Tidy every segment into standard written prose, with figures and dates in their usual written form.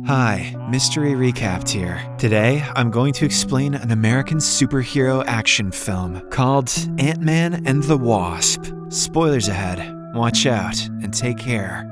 Hi, Mystery Recapped here. Today, I'm going to explain an American superhero action film called Antman and the Wasp. Spoilers ahead. Watch out and take care.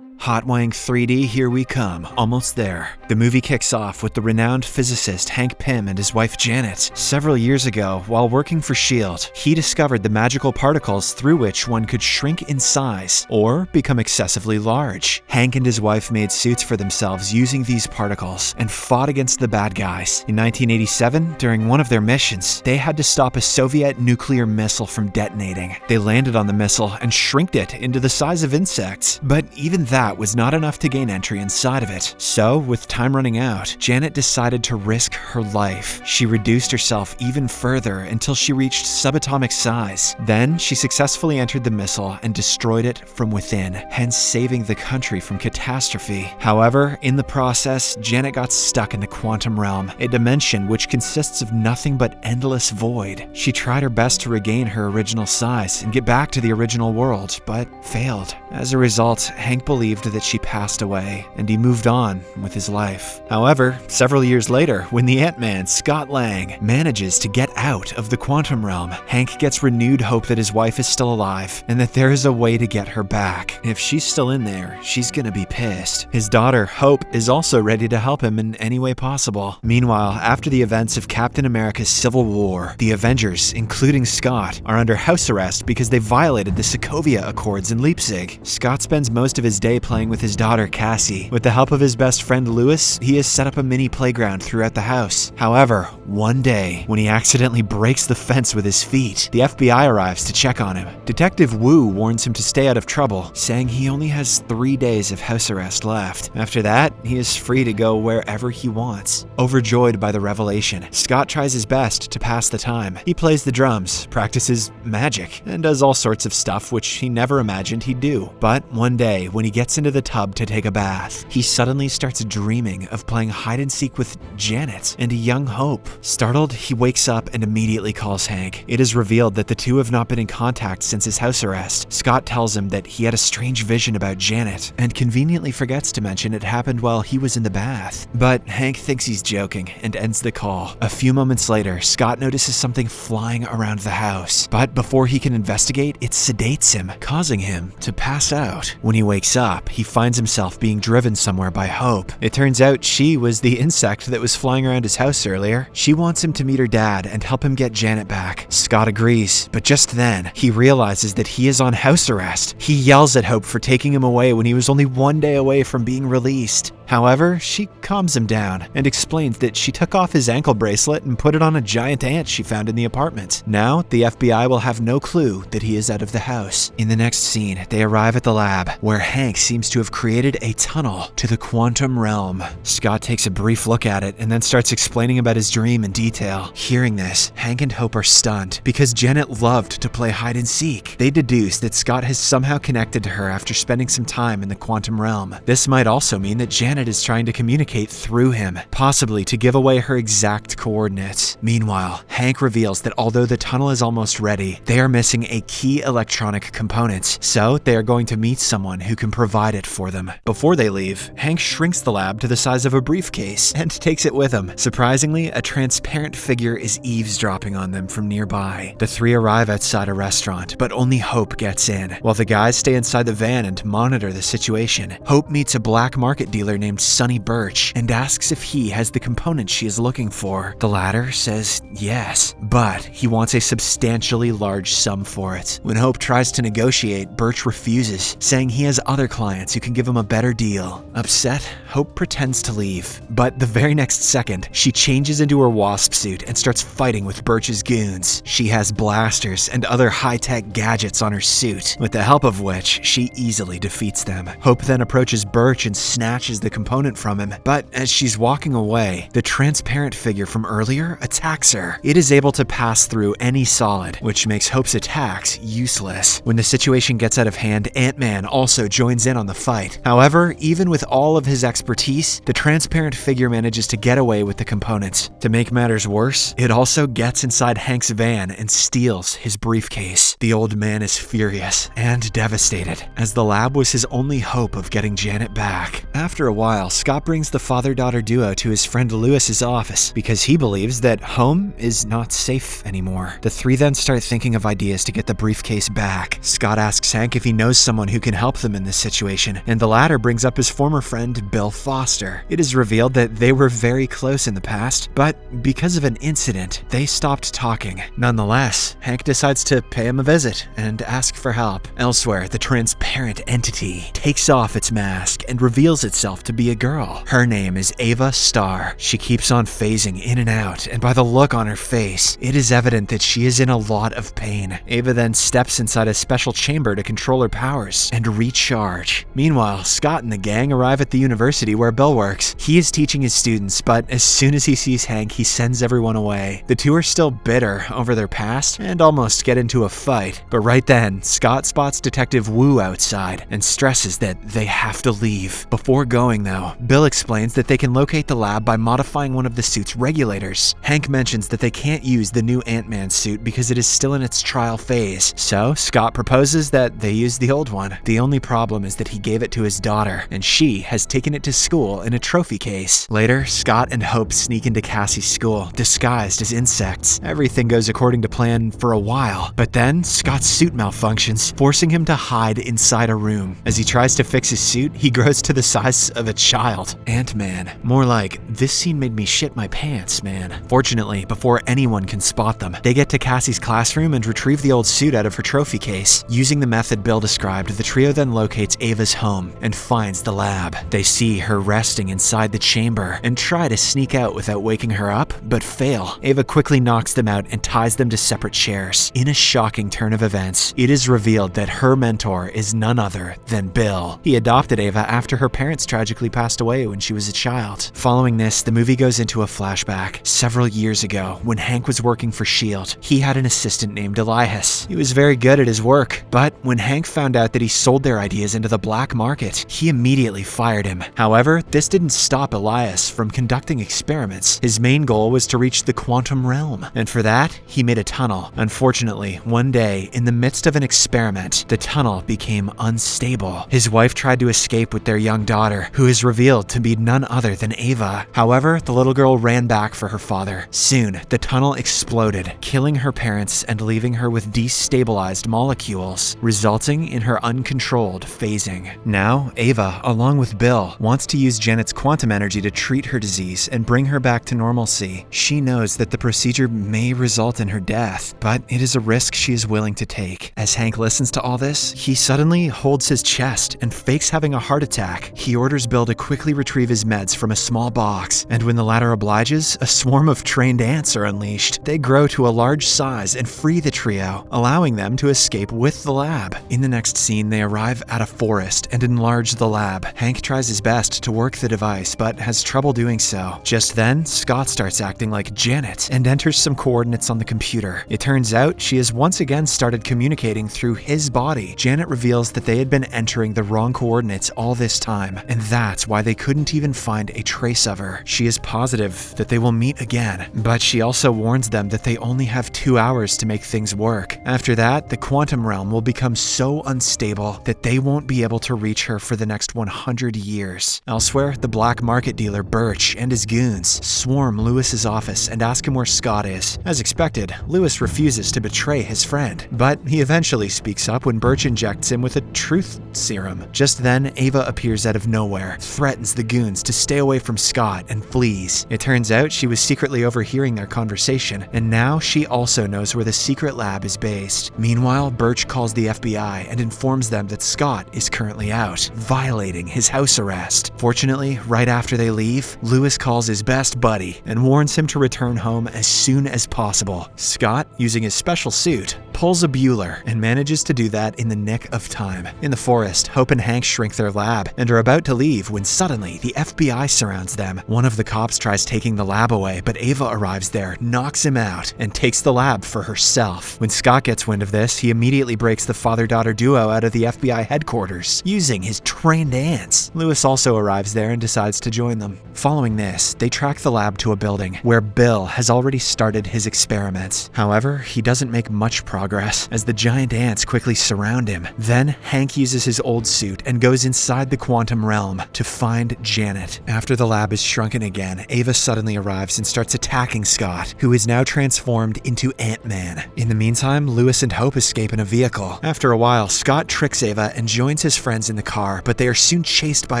Hot Wang 3D, here we come, almost there. The movie kicks off with the renowned physicist Hank Pym and his wife Janet. Several years ago, while working for S.H.I.E.L.D., he discovered the magical particles through which one could shrink in size or become excessively large. Hank and his wife made suits for themselves using these particles and fought against the bad guys. In 1987, during one of their missions, they had to stop a Soviet nuclear missile from detonating. They landed on the missile and shrinked it into the size of insects, but even that was not enough to gain entry inside of it. So, with time running out, Janet decided to risk her life. She reduced herself even further until she reached subatomic size. Then, she successfully entered the missile and destroyed it from within, hence saving the country from catastrophe. However, in the process, Janet got stuck in the quantum realm, a dimension which consists of nothing but endless void. She tried her best to regain her original size and get back to the original world, but failed. As a result, Hank believed that she passed away, and he moved on with his life. However, several years later, when the Ant-Man, Scott Lang, manages to get out of the quantum realm, Hank gets renewed hope that his wife is still alive, and that there is a way to get her back. If she's still in there, she's gonna be pissed. His daughter, Hope, is also ready to help him in any way possible. Meanwhile, after the events of Captain America's Civil War, the Avengers, including Scott, are under house arrest because they violated the Sokovia Accords in Leipzig. Scott spends most of his day playing with his daughter Cassie. With the help of his best friend Lewis, he has set up a mini playground throughout the house. However, one day, when he accidentally breaks the fence with his feet, the FBI arrives to check on him. Detective Wu warns him to stay out of trouble, saying he only has 3 days of house arrest left. After that, he is free to go wherever he wants. Overjoyed by the revelation, Scott tries his best to pass the time. He plays the drums, practices magic, and does all sorts of stuff which he never imagined he'd do. But one day, when he gets into the tub to take a bath, he suddenly starts dreaming of playing hide-and-seek with Janet and a young Hope. Startled, he wakes up and immediately calls Hank. It is revealed that the two have not been in contact since his house arrest. Scott tells him that he had a strange vision about Janet, and conveniently forgets to mention it happened while he was in the bath. But Hank thinks he's joking and ends the call. A few moments later, Scott notices something flying around the house, but before he can investigate, it sedates him, causing him to pass out. When he wakes up, he finds himself being driven somewhere by Hope. It turns out she was the insect that was flying around his house earlier. She wants him to meet her dad and help him get Janet back. Scott agrees, but just then, he realizes that he is on house arrest. He yells at Hope for taking him away when he was only 1 day away from being released. However, she calms him down and explains that she took off his ankle bracelet and put it on a giant ant she found in the apartment. Now, the FBI will have no clue that he is out of the house. In the next scene, they arrive at the lab, where Hank seems to have created a tunnel to the quantum realm. Scott takes a brief look at it and then starts explaining about his dream in detail. Hearing this, Hank and Hope are stunned because Janet loved to play hide and seek. They deduce that Scott has somehow connected to her after spending some time in the quantum realm. This might also mean that Janet is trying to communicate through him, possibly to give away her exact coordinates. Meanwhile, Hank reveals that although the tunnel is almost ready, they are missing a key electronic component, so they are going to meet someone who can provide it for them. Before they leave, Hank shrinks the lab to the size of a briefcase and takes it with him. Surprisingly, a transparent figure is eavesdropping on them from nearby. The three arrive outside a restaurant, but only Hope gets in. While the guys stay inside the van and monitor the situation, Hope meets a black market dealer named Sonny Birch and asks if he has the component she is looking for. The latter says yes, but he wants a substantially large sum for it. When Hope tries to negotiate, Birch refuses, saying he has other clients who can give him a better deal. Upset, Hope pretends to leave, but the very next second, she changes into her Wasp suit and starts fighting with Birch's goons. She has blasters and other high-tech gadgets on her suit, with the help of which she easily defeats them. Hope then approaches Birch and snatches the component from him, but as she's walking away, the transparent figure from earlier attacks her. It is able to pass through any solid, which makes Hope's attacks useless. When the situation gets out of hand, Antman also joins in on the fight. However, even with all of his expertise, the transparent figure manages to get away with the components. To make matters worse, it also gets inside Hank's van and steals his briefcase. The old man is furious and devastated, as the lab was his only hope of getting Janet back. After a while, Scott brings the father-daughter duo to his friend Lewis's office because he believes that home is not safe anymore. The three then start thinking of ideas to get the briefcase back. Scott asks Hank if he knows someone who can help them in this situation, and the latter brings up his former friend Bill Foster. It is revealed that they were very close in the past, but because of an incident, they stopped talking. Nonetheless, Hank decides to pay him a visit and ask for help. Elsewhere, the transparent entity takes off its mask and reveals itself to be a girl. Her name is Ava Starr. She keeps on phasing in and out, and by the look on her face, it is evident that she is in a lot of pain. Ava then steps inside a special chamber to control her powers and recharge. Meanwhile, Scott and the gang arrive at the university where Bill works. He is teaching his students, but as soon as he sees Hank, he sends everyone away. The two are still bitter over their past and almost get into a fight. But right then, Scott spots Detective Wu outside and stresses that they have to leave. Before going though, Bill explains that they can locate the lab by modifying one of the suit's regulators. Hank mentions that they can't use the new Antman suit because it is still in its trial phase, so Scott proposes that they use the old one. The only problem is that he gave it to his daughter, and she has taken it to school in a trophy case. Later, Scott and Hope sneak into Cassie's school, disguised as insects. Everything goes according to plan for a while, but then Scott's suit malfunctions, forcing him to hide inside a room. As he tries to fix his suit, he grows to the size of a child. Antman. More like, this scene made me shit my pants, man. Fortunately, before anyone can spot them, they get to Cassie's classroom and retrieve the old suit out of her trophy case. Using the method Bill described, the trio then locates Ava's home and finds the lab. They see her resting inside the chamber and try to sneak out without waking her up, but fail. Ava quickly knocks them out and ties them to separate chairs. In a shocking turn of events, it is revealed that her mentor is none other than Bill. He adopted Ava after her parents tragically passed away when she was a child. Following this, the movie goes into a flashback. Several years ago, when Hank was working for S.H.I.E.L.D., he had an assistant named Elias. He was very good at his work, but when Hank found out that he sold their ideas into the black market, he immediately fired him. However, this didn't stop Elias from conducting experiments. His main goal was to reach the quantum realm, and for that, he made a tunnel. Unfortunately, one day, in the midst of an experiment, the tunnel became unstable. His wife tried to escape with their young daughter, who is revealed to be none other than Ava. However, the little girl ran back for her father. Soon, the tunnel exploded, killing her parents and leaving her with destabilized molecules, resulting in her uncontrolled phasing. Now, Ava, along with Bill, wants to use Janet's quantum energy to treat her disease and bring her back to normalcy. She knows that the procedure may result in her death, but it is a risk she is willing to take. As Hank listens to all this, he suddenly holds his chest and fakes having a heart attack. He orders Bill to quickly retrieve his meds from a small box, and when the latter obliges, a swarm of trained ants are unleashed. They grow to a large size and free the trio, allowing them to escape with the lab. In the next scene, they arrive at a forest and enlarge the lab. Hank tries his best to work the device, but has trouble doing so. Just then, Scott starts acting like Janet and enters some coordinates on the computer. It turns out she has once again started communicating through his body. Janet reveals that they had been entering the wrong coordinates all this time, and that's why they couldn't even find a trace of her. She is positive that they will meet again, but she also warns them that they only have 2 hours to make things work. After that, the quantum realm will become so unstable that they won't be able to reach her for the next 100 years. Elsewhere, the black market dealer Birch and his goons swarm Lewis's office and ask him where Scott is. As expected, Lewis refuses to betray his friend, but he eventually speaks up when Birch injects him with a truth serum. Just then, Ava appears out of nowhere, threatens the goons to stay away from Scott, and flees. It turns out she was secretly overhearing their conversation, and now she also knows where the secret lab is based. Meanwhile, Birch calls the FBI and informs them that Scott is currently out, violating his house arrest. Fortunately, right after they leave, Lewis calls his best buddy and warns him to return home as soon as possible. Scott, using his special suit, pulls a Bueller and manages to do that in the nick of time. In the forest, Hope and Hank shrink their lab and are about to leave leave when suddenly the FBI surrounds them. One of the cops tries taking the lab away, but Ava arrives there, knocks him out, and takes the lab for herself. When Scott gets wind of this, he immediately breaks the father-daughter duo out of the FBI headquarters, using his trained ants. Lewis also arrives there and decides to join them. Following this, they track the lab to a building where Bill has already started his experiments. However, he doesn't make much progress as the giant ants quickly surround him. Then Hank uses his old suit and goes inside the quantum realm to find Janet. After the lab is shrunken again, Ava suddenly arrives and starts attacking Scott, who is now transformed into Antman. In the meantime, Lewis and Hope escape in a vehicle. After a while, Scott tricks Ava and joins his friends in the car, but they are soon chased by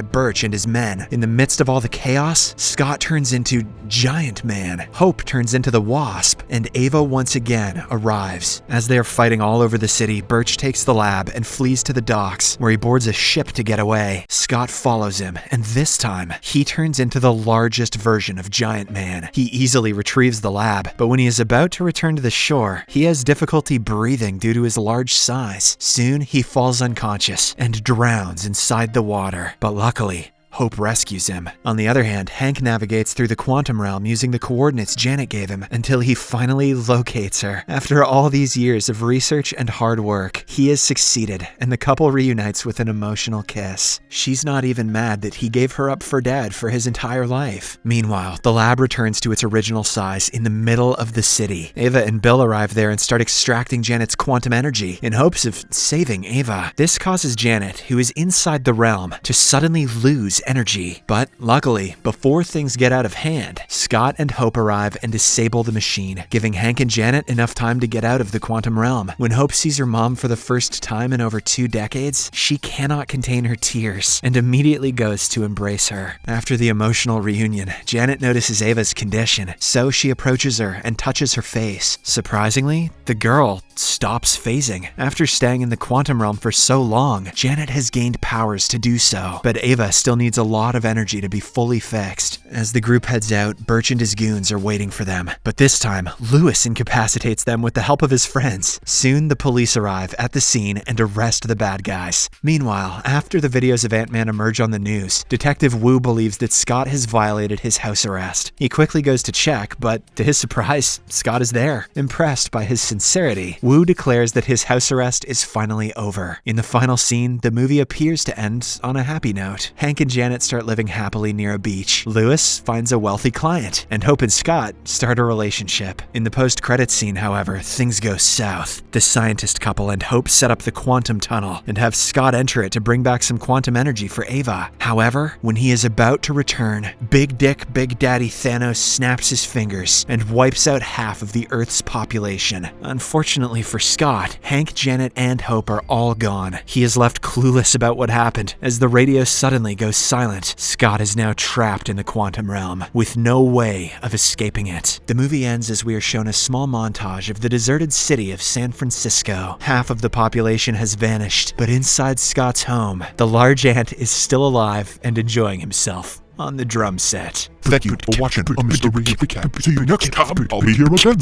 Birch and his men. In the midst of all the chaos, Scott turns into Giant Man, Hope turns into the Wasp, and Ava once again arrives. As they are fighting all over the city, Birch takes the lab and flees to the docks, where he boards a ship to get away. Scott follows him, and this time, he turns into the largest version of Giant Man. He easily retrieves the lab, but when he is about to return to the shore, he has difficulty breathing due to his large size. Soon, he falls unconscious and drowns inside the water, but luckily, Hope rescues him. On the other hand, Hank navigates through the quantum realm using the coordinates Janet gave him until he finally locates her. After all these years of research and hard work, he has succeeded, and the couple reunites with an emotional kiss. She's not even mad that he gave her up for dead for his entire life. Meanwhile, the lab returns to its original size in the middle of the city. Ava and Bill arrive there and start extracting Janet's quantum energy in hopes of saving Ava. This causes Janet, who is inside the realm, to suddenly lose energy. But luckily, before things get out of hand, Scott and Hope arrive and disable the machine, giving Hank and Janet enough time to get out of the quantum realm. When Hope sees her mom for the first time in over 2 decades, she cannot contain her tears and immediately goes to embrace her. After the emotional reunion, Janet notices Ava's condition, so she approaches her and touches her face. Surprisingly, the girl stops phasing. After staying in the quantum realm for so long, Janet has gained powers to do so, but Ava still needs a lot of energy to be fully fixed. As the group heads out, Birch and his goons are waiting for them, but this time, Lewis incapacitates them with the help of his friends. Soon, the police arrive at the scene and arrest the bad guys. Meanwhile, after the videos of Antman emerge on the news, Detective Wu believes that Scott has violated his house arrest. He quickly goes to check, but to his surprise, Scott is there. Impressed by his sincerity, Wu declares that his house arrest is finally over. In the final scene, the movie appears to end on a happy note. Hank and Janet start living happily near a beach. Lewis finds a wealthy client, and Hope and Scott start a relationship. In the post-credits scene, however, things go south. The scientist couple and Hope set up the quantum tunnel and have Scott enter it to bring back some quantum energy for Ava. However, when he is about to return, Big Dick Big Daddy Thanos snaps his fingers and wipes out half of the Earth's population. Unfortunately for Scott, Hank, Janet, and Hope are all gone. He is left clueless about what happened as the radio suddenly goes silent. Scott is now trapped in the quantum realm, with no way of escaping it. The movie ends as we are shown a small montage of the deserted city of San Francisco. Half of the population has vanished, but inside Scott's home, the large ant is still alive and enjoying himself on the drum set. Thank you for watching a Mystery Recap. See you next time. I'll be here again.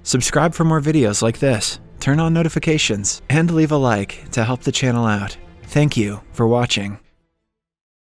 Subscribe for more videos like this, turn on notifications, and leave a like to help the channel out. Thank you for watching.